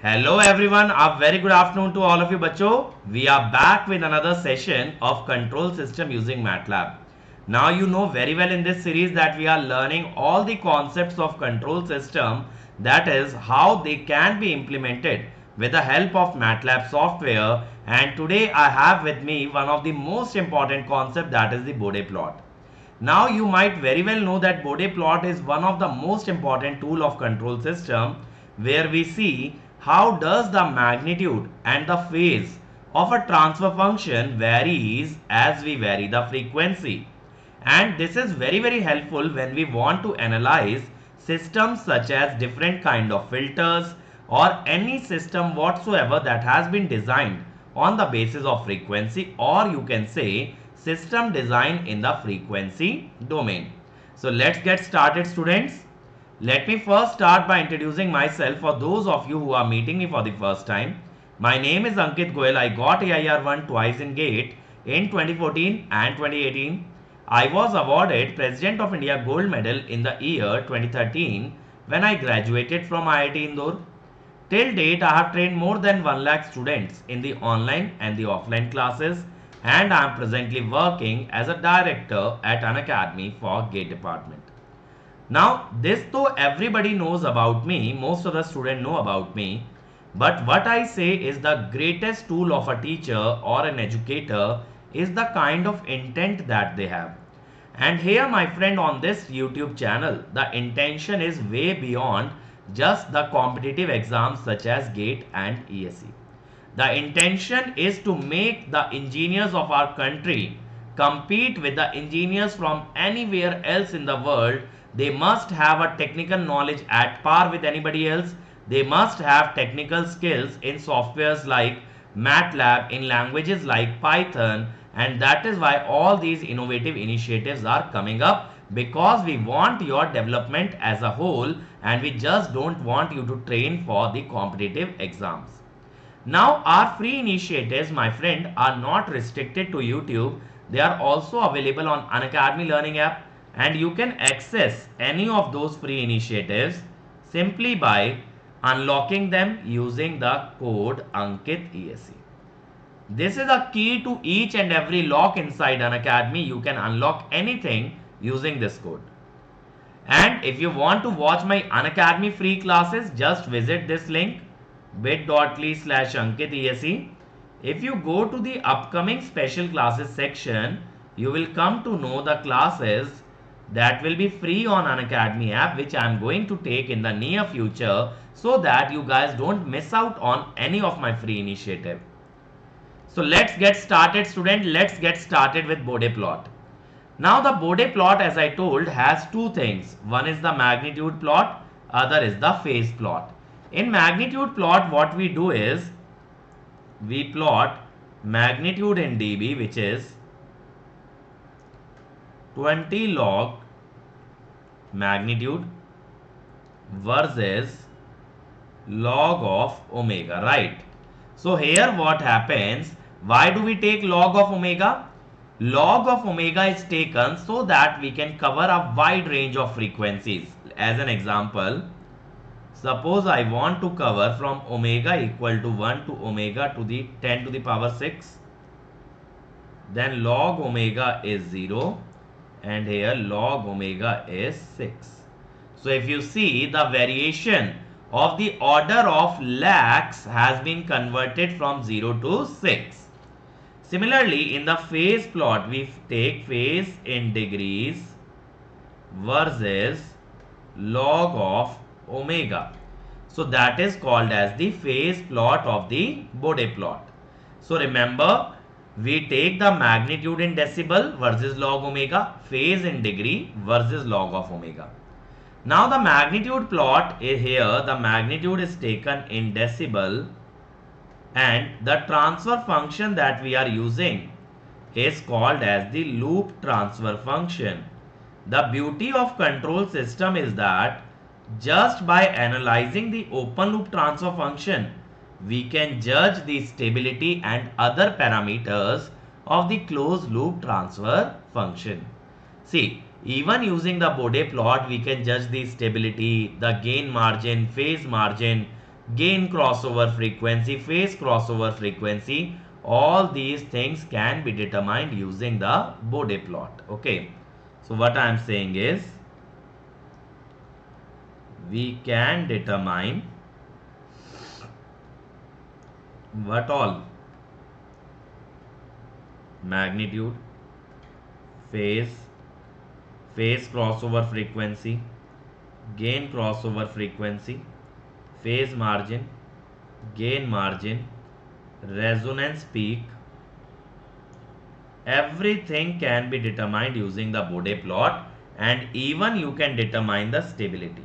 Hello everyone, a very good afternoon to all of you bachcho. We are back with another session of control system using MATLAB. Now you know very well in this series that we are learning all the concepts of control system, that is how they can be implemented with the help of MATLAB software, and today I have with me one of the most important concept, that is the Bode plot. Now you might very well know that Bode plot is one of the most important tool of control system, where we see how does the magnitude and the phase of a transfer function varies as we vary the frequency. And this is very helpful when we want to analyze systems such as different kind of filters or any system whatsoever that has been designed on the basis of frequency, or you can say system design in the frequency domain. So let's get started, students. Let me first start by introducing myself for those of you who are meeting me for the first time. My name is Ankit Goyal. I got AIR1 twice in GATE in 2014 and 2018. I was awarded President of India Gold Medal in the year 2013 when I graduated from IIT Indore. Till date, I have trained more than 1 lakh students in the online and the offline classes, and I am presently working as a director at an academy for GATE department. Now, this though everybody knows about me, most of the students know about me, but what I say is the greatest tool of a teacher or an educator is the kind of intent that they have. And here, my friend, on this YouTube channel, the intention is way beyond just the competitive exams such as GATE and ESE. The intention is to make the engineers of our country compete with the engineers from anywhere else in the world. They must have a technical knowledge at par with anybody else. They must have technical skills in softwares like MATLAB, in languages like Python, and that is why all these innovative initiatives are coming up, because we want your development as a whole and we just don't want you to train for the competitive exams. Now, our free initiatives, my friend, are not restricted to YouTube. They are also available on Unacademy Learning app, and you can access any of those free initiatives simply by unlocking them using the code AnkitESE. This is a key to each and every lock inside Unacademy. You can unlock anything using this code. And if you want to watch my Unacademy free classes, just visit this link bit.ly/AnkitESE. If you go to the upcoming special classes section, you will come to know the classes that will be free on Unacademy app, which I am going to take in the near future, so that you guys don't miss out on any of my free initiative. So let's get started, student. Let's get started with Bode plot. Now the Bode plot, as I told, has two things. One is the magnitude plot, other is the phase plot. In magnitude plot, what we do is we plot magnitude in dB, which is 20 log magnitude versus log of omega, right? So here what happens, why do we take log of omega? Log of omega is taken so that we can cover a wide range of frequencies. As an example, suppose I want to cover from omega equal to 1 to omega to the 10 to the power 6. Then log omega is 0 and here log omega is 6. So if you see, the variation of the order of lakhs has been converted from 0 to 6. Similarly, in the phase plot, we take phase in degrees versus log of omega. So that is called as the phase plot of the Bode plot. So remember, we take the magnitude in decibel versus log omega, phase in degree versus log of omega. Now the magnitude plot is here, the magnitude is taken in decibel, and the transfer function that we are using is called as the loop transfer function. The beauty of control system is that just by analyzing the open loop transfer function, we can judge the stability and other parameters of the closed loop transfer function. See, even using the Bode plot, we can judge the stability, the gain margin, phase margin, gain crossover frequency, phase crossover frequency, all these things can be determined using the Bode plot. Okay, so what I am saying is we can determine what all? Magnitude, phase, phase crossover frequency, gain crossover frequency, phase margin, gain margin, resonance peak. Everything can be determined using the Bode plot, and even you can determine the stability.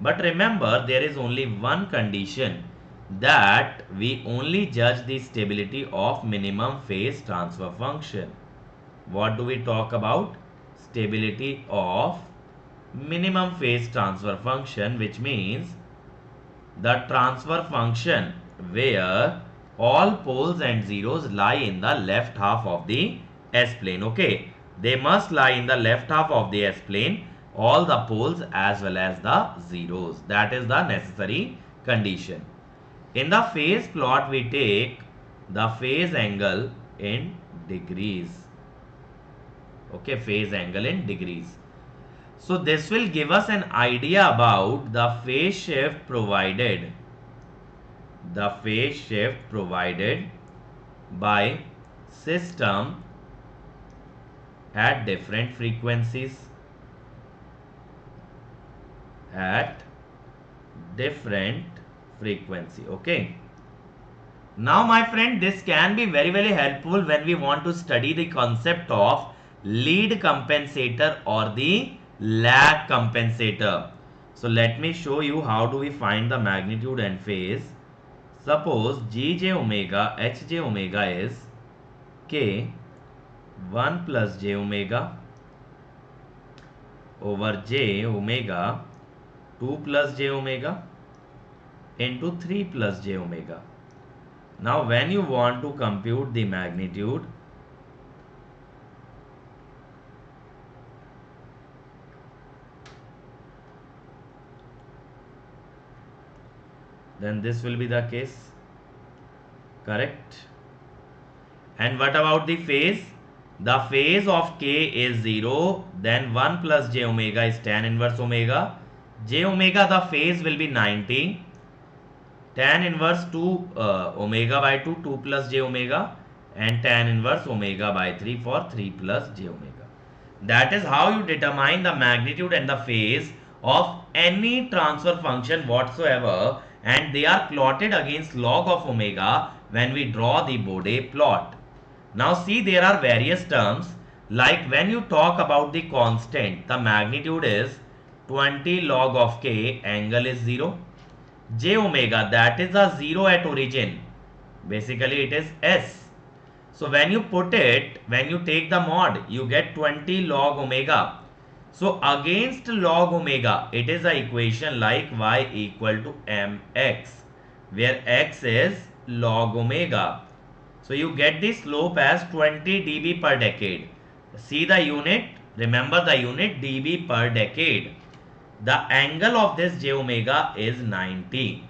But remember, there is only one condition, that we only judge the stability of minimum phase transfer function. What do we talk about? Stability of minimum phase transfer function, which means the transfer function where all poles and zeros lie in the left half of the S-plane. Okay, they must lie in the left half of the S-plane, all the poles as well as the zeros. That is the necessary condition. In the phase plot, we take the phase angle in degrees. Okay, phase angle in degrees. So this will give us an idea about the phase shift provided. The phase shift provided by system at different frequencies. At different frequency. Okay. Now my friend, this can be very helpful when we want to study the concept of lead compensator or the lag compensator. So let me show you how do we find the magnitude and phase. Suppose Gj omega Hj omega is K 1 plus j omega over j omega 2 plus j omega into 3 plus j omega. Now when you want to compute the magnitude, then this will be the case, correct? And what about the phase? The phase of K is 0, then 1 plus j omega is tan inverse omega. J omega, the phase will be 90. Tan inverse 2 omega by 2, 2 plus j omega, and tan inverse omega by 3 for 3 plus j omega. That is how you determine the magnitude and the phase of any transfer function whatsoever, and they are plotted against log of omega when we draw the Bode plot. Now see, there are various terms, like when you talk about the constant, the magnitude is 20 log of k, angle is 0. J omega, that is a 0 at origin, basically it is S. So when you put it, when you take the mod, you get 20 log omega. So against log omega, it is a equation like y equal to mx, where x is log omega. So you get the slope as 20 dB per decade. See the unit, remember the unit, dB per decade. The angle of this j omega is 90.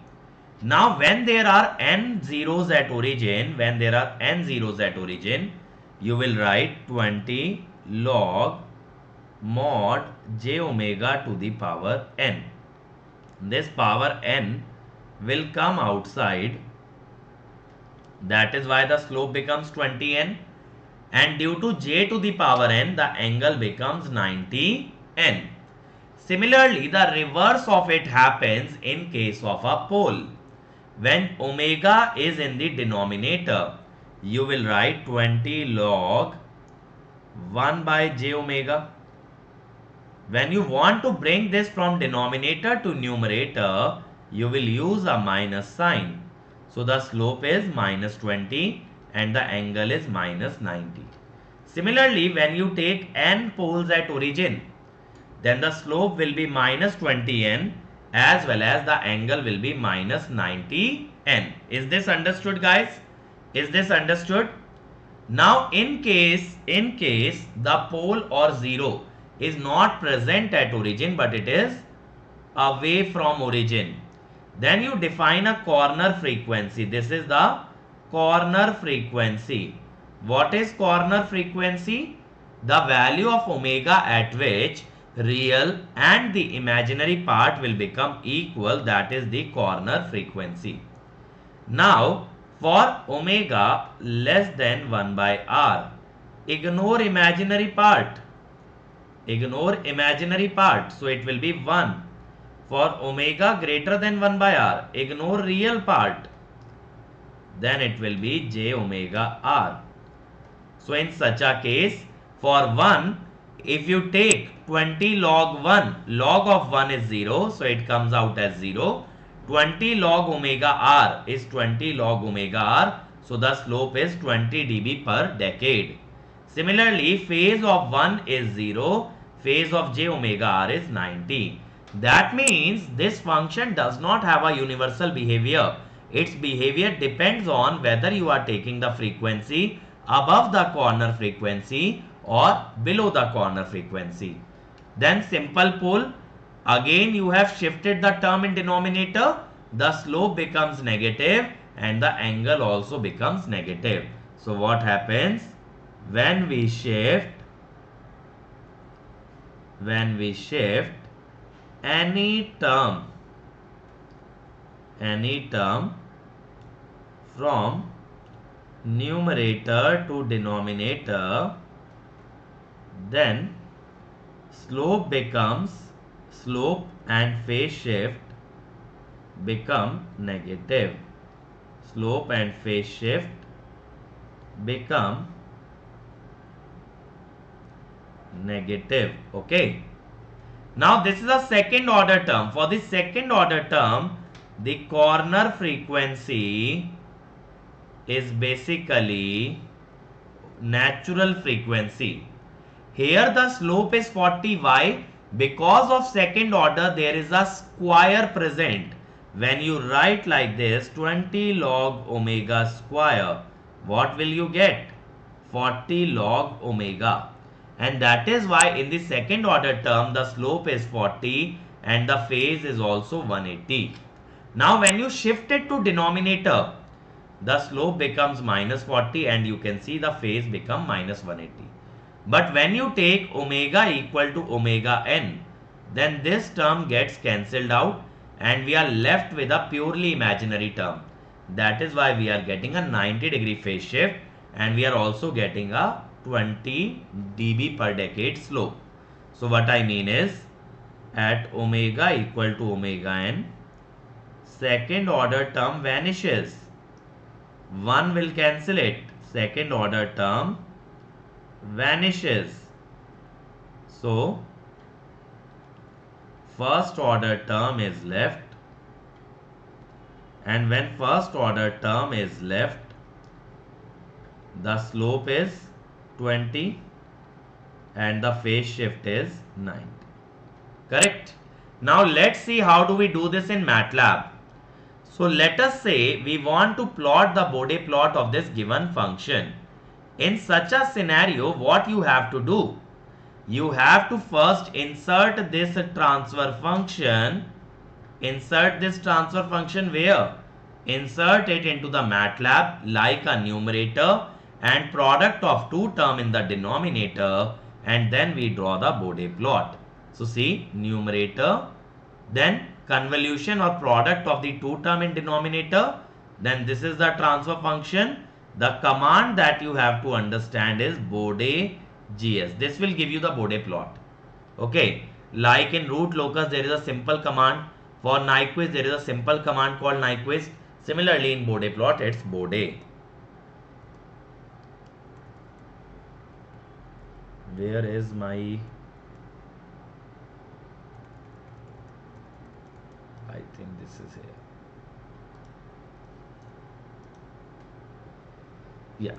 Now when there are n zeros at origin, you will write 20 log mod j omega to the power n. This power n will come outside. That is why the slope becomes 20n, and due to j to the power n, the angle becomes 90n. Similarly, the reverse of it happens in case of a pole. When omega is in the denominator, you will write 20 log 1 by j omega. When you want to bring this from denominator to numerator, you will use a minus sign. So the slope is minus 20 and the angle is minus 90. Similarly, when you take n poles at origin, then the slope will be minus 20n as well as the angle will be minus 90n. Is this understood, guys? Is this understood? Now in case the pole or zero is not present at origin but it is away from origin, Then you define a corner frequency. This is the corner frequency. What is corner frequency? The value of omega at which real and the imaginary part will become equal, that is the corner frequency. Now, for omega less than 1 by r, ignore imaginary part. Ignore imaginary part. So it will be 1. For omega greater than 1 by r, ignore real part. Then it will be j omega r. So in such a case, for 1, if you take 20 log 1, log of 1 is 0, so it comes out as 0. 20 log omega r is 20 log omega r, so the slope is 20 dB per decade. Similarly, phase of 1 is 0, phase of j omega r is 90. That means this function does not have a universal behavior. Its behavior depends on whether you are taking the frequency above the corner frequency or below the corner frequency. Then simple pull. Again you have shifted the term in denominator. The slope becomes negative and the angle also becomes negative. So what happens? When we shift any term from numerator to denominator, then slope and phase shift become negative. Slope and phase shift become negative. Okay. Now this is a second order term. For the second order term, the corner frequency is basically natural frequency. Here the slope is 40. Why? Because of second order there is a square present. When you write like this 20 log omega square, what will you get? 40 log omega. And that is why in the second order term the slope is 40 and the phase is also 180. Now when you shift it to denominator, the slope becomes minus 40 and you can see the phase become minus 180. But when you take omega equal to omega n, then this term gets cancelled out and we are left with a purely imaginary term. That is why we are getting a 90-degree phase shift and we are also getting a 20 dB per decade slope. So what I mean is, at omega equal to omega n, second order term vanishes. 1 will cancel it. Second order term vanishes. So first order term is left, and when first order term is left, the slope is 20 and the phase shift is 90. Correct? Now let's see how do we do this in MATLAB. So let us say we want to plot the Bode plot of this given function. In such a scenario, what you have to do? You have to first insert this transfer function. Insert this transfer function where? Insert it into the MATLAB like a numerator and product of two term in the denominator, and then we draw the Bode plot. So see, numerator, then convolution or product of the two term in denominator, then this is the transfer function. The command that you have to understand is Bode GS. This will give you the Bode plot. Okay, like in root locus there is a simple command. For Nyquist there is a simple command called Nyquist. Similarly in Bode plot it's Bode. Where is my... I think this is here. Yeah.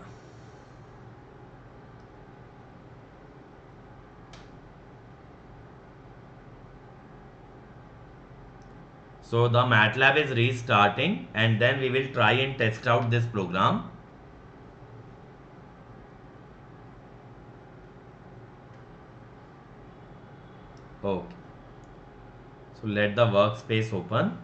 So the MATLAB is restarting and then we will try and test out this program. Okay. So let the workspace open.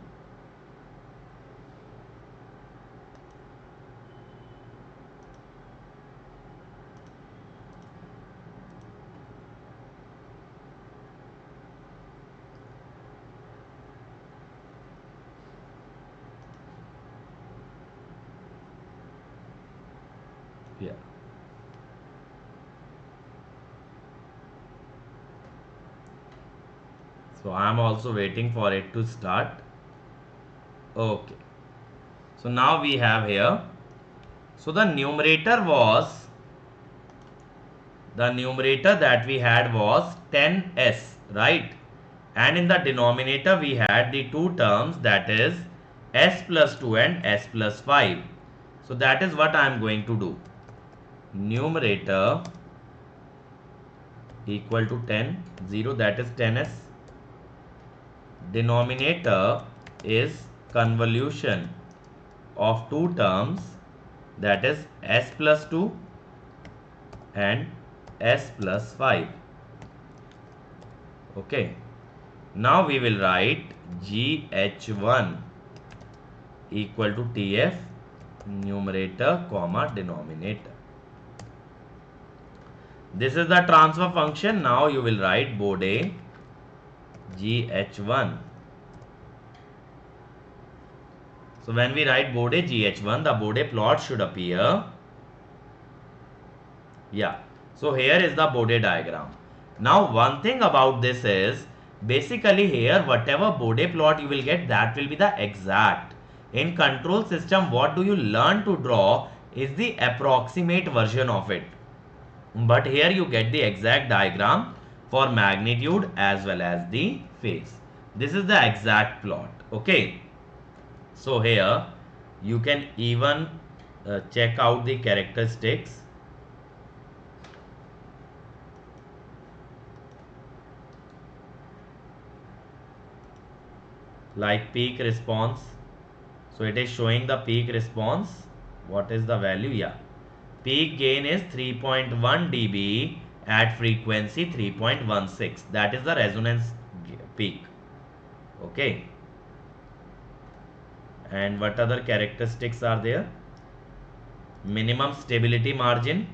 Yeah. So I am also waiting for it to start. Okay. So now we have here. So the numerator that we had was 10s, right? And in the denominator we had the two terms, that is s plus 2 and s plus 5. So that is what I am going to do. Numerator equal to 10, 0, that is 10s. Denominator is convolution of two terms, that is s plus 2 and s plus 5. Okay. Now we will write GH1 equal to TF, numerator comma denominator. This is the transfer function. Now you will write Bode GH1. So when we write Bode GH1, the Bode plot should appear. Yeah. So here is the Bode diagram. Now one thing about this is, basically here whatever Bode plot you will get, that will be the exact. In control system, what do you learn to draw is the approximate version of it. But here you get the exact diagram for magnitude as well as the phase. This is the exact plot. Okay. So here you can even check out the characteristics. Like peak response. So it is showing the peak response. What is the value? Yeah. Peak gain is 3.1 dB at frequency 3.16. That is the resonance peak. Okay. And what other characteristics are there? Minimum stability margin.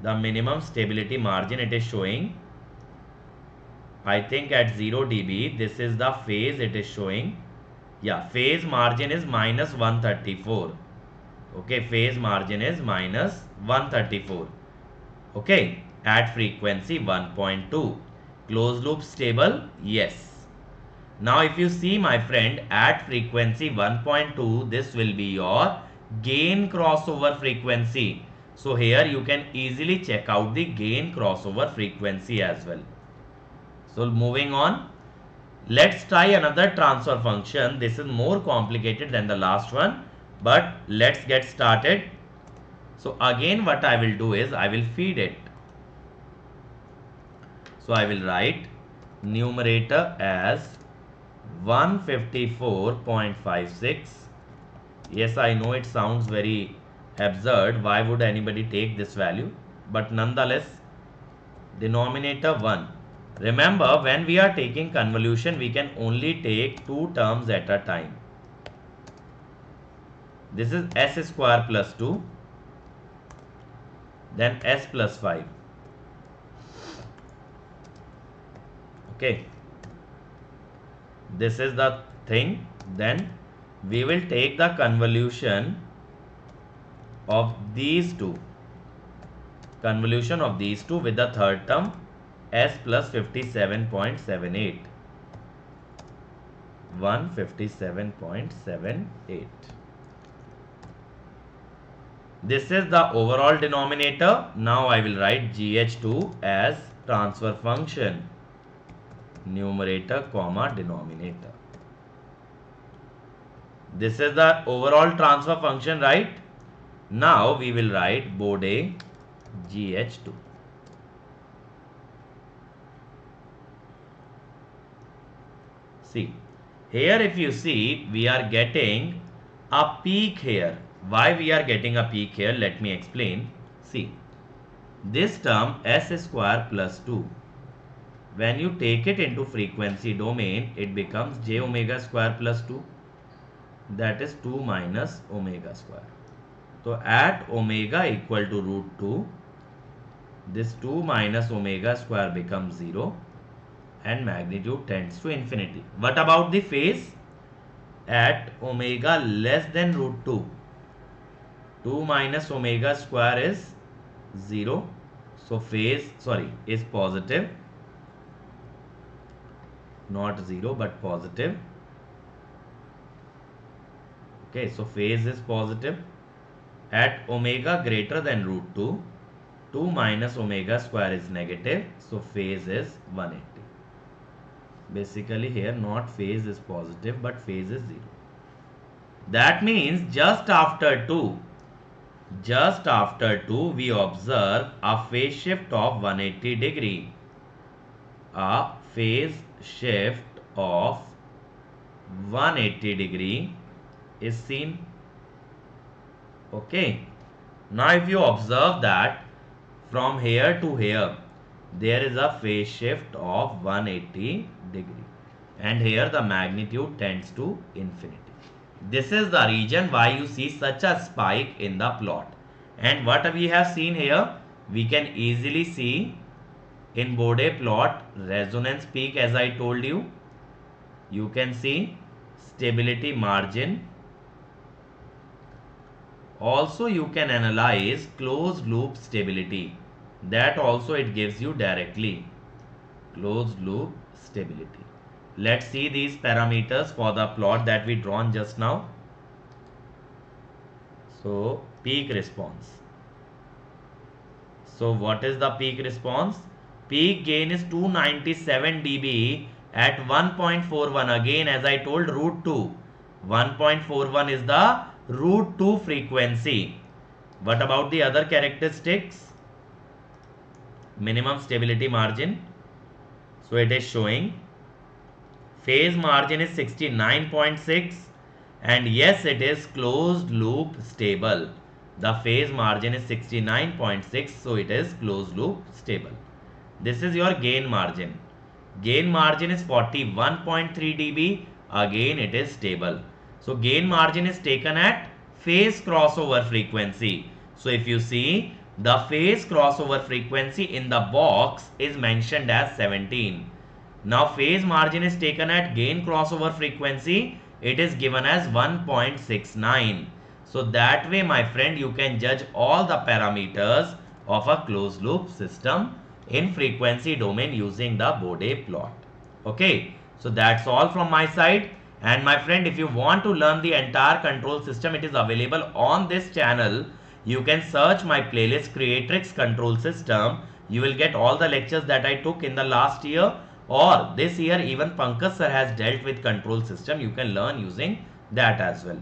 The minimum stability margin it is showing, I think at 0 dB. This is the phase it is showing. Yeah, phase margin is minus 134. Okay, phase margin is minus 134. Okay, at frequency 1.2. Closed loop stable? Yes. Now if you see my friend, at frequency 1.2, this will be your gain crossover frequency. So here you can easily check out the gain crossover frequency as well. So moving on, let's try another transfer function. This is more complicated than the last one, but let's get started. So again what I will do is I will feed it. So I will write numerator as 154.56. Yes, I know it sounds very absurd. Why would anybody take this value? But nonetheless, denominator 1. Remember, when we are taking convolution, we can only take two terms at a time. This is s square plus 2, then s plus 5. Okay. This is the thing. Then we will take the convolution of these two. Convolution of these two with the third term, s plus 57.78. 157.78. This is the overall denominator. Now I will write GH2 as transfer function, numerator comma denominator. This is the overall transfer function, right? Now we will write Bode GH2. See, here if you see, we are getting a peak here. Why we are getting a peak here? Let me explain. See, this term s square plus 2, when you take it into frequency domain, it becomes j omega square plus 2. That is 2 minus omega square. So at omega equal to root 2, this 2 minus omega square becomes 0 and magnitude tends to infinity. What about the phase? At omega less than root 2, 2 minus omega square is 0. So phase, is positive. Not 0 but positive. Okay, so phase is positive. At omega greater than root 2, 2 minus omega square is negative. So phase is 180. Basically here not phase is positive but phase is 0. That means just after 2 we observe a phase shift of 180 degree. A phase shift of 180 degree is seen. Okay. Now if you observe that from here to here there is a phase shift of 180 degree, and here the magnitude tends to infinity. This is the reason why you see such a spike in the plot. And what we have seen here, we can easily see in Bode plot resonance peak, as I told you. You can see stability margin. Also you can analyze closed loop stability. That also it gives you directly. Closed loop stability. Let's see these parameters for the plot that we drawn just now. So peak response. So what is the peak response? Peak gain is 297 dB at 1.41. Again, as I told, root 2. 1.41 is the root 2 frequency. What about the other characteristics? Minimum stability margin. So it is showing phase margin is 69.6, and yes, it is closed loop stable. The phase margin is 69.6, so it is closed loop stable. This is your gain margin. Gain margin is 41.3 dB. Again, it is stable. So gain margin is taken at phase crossover frequency. So if you see, the phase crossover frequency in the box is mentioned as 17. Now phase margin is taken at gain crossover frequency. It is given as 1.69. So that way, my friend, you can judge all the parameters of a closed loop system in frequency domain using the Bode plot. Okay, so that's all from my side. And my friend, if you want to learn the entire control system, it is available on this channel. You can search my playlist Creatrix Control System. You will get all the lectures that I took in the last year, or this year even Pankaj sir has dealt with control system. You can learn using that as well.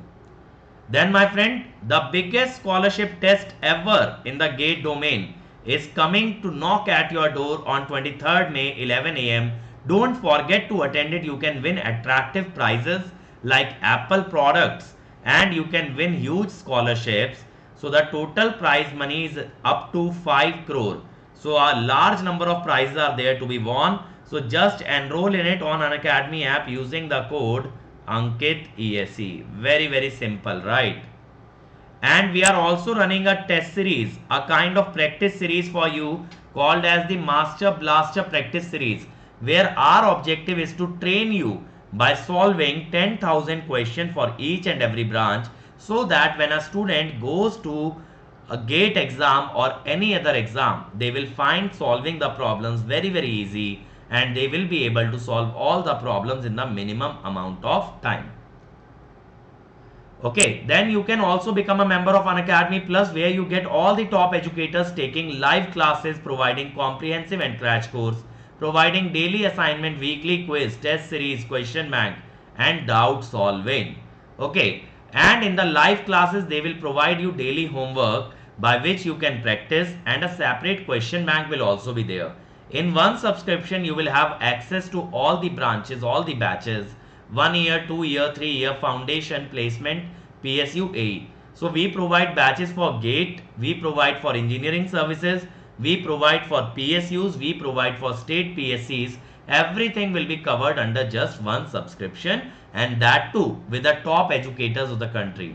Then my friend, the biggest scholarship test ever in the GATE domain is coming to knock at your door on 23rd May 11 am. Don't forget to attend it. You can win attractive prizes like Apple products, and you can win huge scholarships. So the total prize money is up to 5 crore. So a large number of prizes are there to be won. So just enroll in it on Unacademy app using the code Ankit ESE. Very simple, right? And we are also running a test series, a kind of practice series for you called as the Master Blaster Practice Series, where our objective is to train you by solving 10,000 questions for each and every branch, so that when a student goes to a GATE exam or any other exam, they will find solving the problems very easy, and they will be able to solve all the problems in the minimum amount of time. Okay, then you can also become a member of Unacademy Plus, where you get all the top educators taking live classes, providing comprehensive and crash course, providing daily assignment, weekly quiz, test series, question bank, and doubt solving. Okay, and in the live classes, they will provide you daily homework by which you can practice, and a separate question bank will also be there. In one subscription, you will have access to all the branches, all the batches, 1 year, 2 year, 3 year, foundation, placement, PSU AE. So we provide batches for GATE, we provide for engineering services, we provide for PSUs, we provide for state PSCs. Everything will be covered under just one subscription, and that too with the top educators of the country.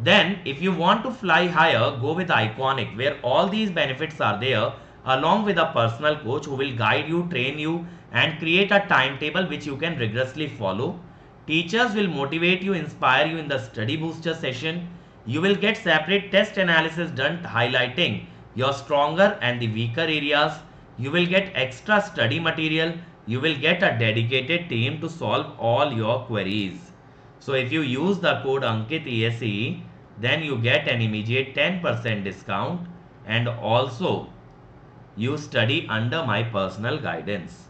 Then if you want to fly higher, go with Iconic, where all these benefits are there, along with a personal coach who will guide you, train you, and create a timetable which you can rigorously follow. Teachers will motivate you, inspire you in the study booster session. You will get separate test analysis done highlighting your stronger and the weaker areas. You will get extra study material. You will get a dedicated team to solve all your queries. So if you use the code Ankit ESE, then you get an immediate 10% discount, and also you study under my personal guidance.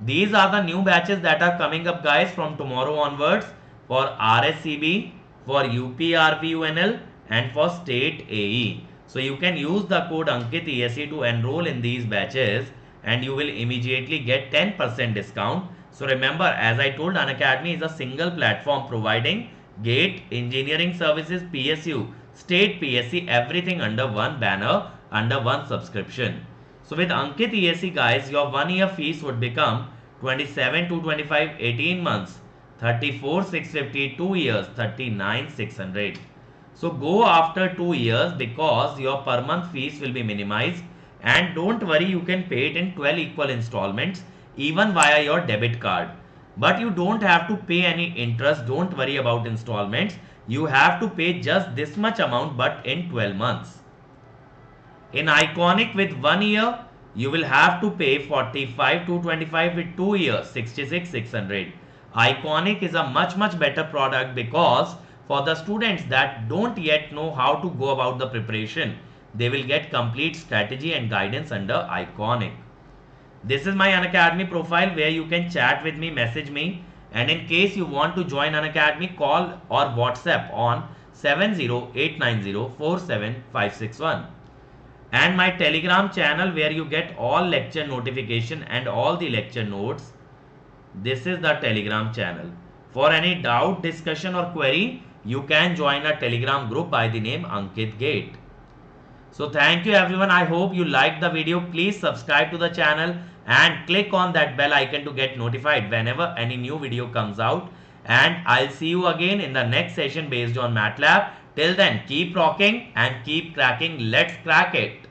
These are the new batches that are coming up, guys, from tomorrow onwards for RSCB, for UPRVUNL, and for State AE. So you can use the code Ankit ESE to enroll in these batches, and you will immediately get 10% discount. So remember, as I told, Unacademy is a single platform providing GATE, engineering services, PSU, state PSC, everything under one banner, under one subscription. So with Ankit ESE, guys, your 1 year fees would become 27 to 25, 18 months, 34 650, 2 years, 39 600. So go after 2 years because your per month fees will be minimized, and don't worry, you can pay it in 12 equal installments even via your debit card. But you don't have to pay any interest, don't worry about installments. You have to pay just this much amount but in 12 months. In Iconic with 1 year, you will have to pay 45 to 25, with 2 years, 66 600. Iconic is a much better product because for the students that don't yet know how to go about the preparation, they will get complete strategy and guidance under Iconic. This is my Unacademy profile where you can chat with me, message me, and in case you want to join Unacademy, call or WhatsApp on 70890 and my Telegram channel where you get all lecture notification and all the lecture notes. This is the Telegram channel. For any doubt, discussion or query, you can join a Telegram group by the name Ankit Gate. So thank you everyone. I hope you liked the video. Please subscribe to the channel and click on that bell icon to get notified whenever any new video comes out. And I'll see you again in the next session based on MATLAB. Till then, keep rocking and keep cracking. Let's crack it.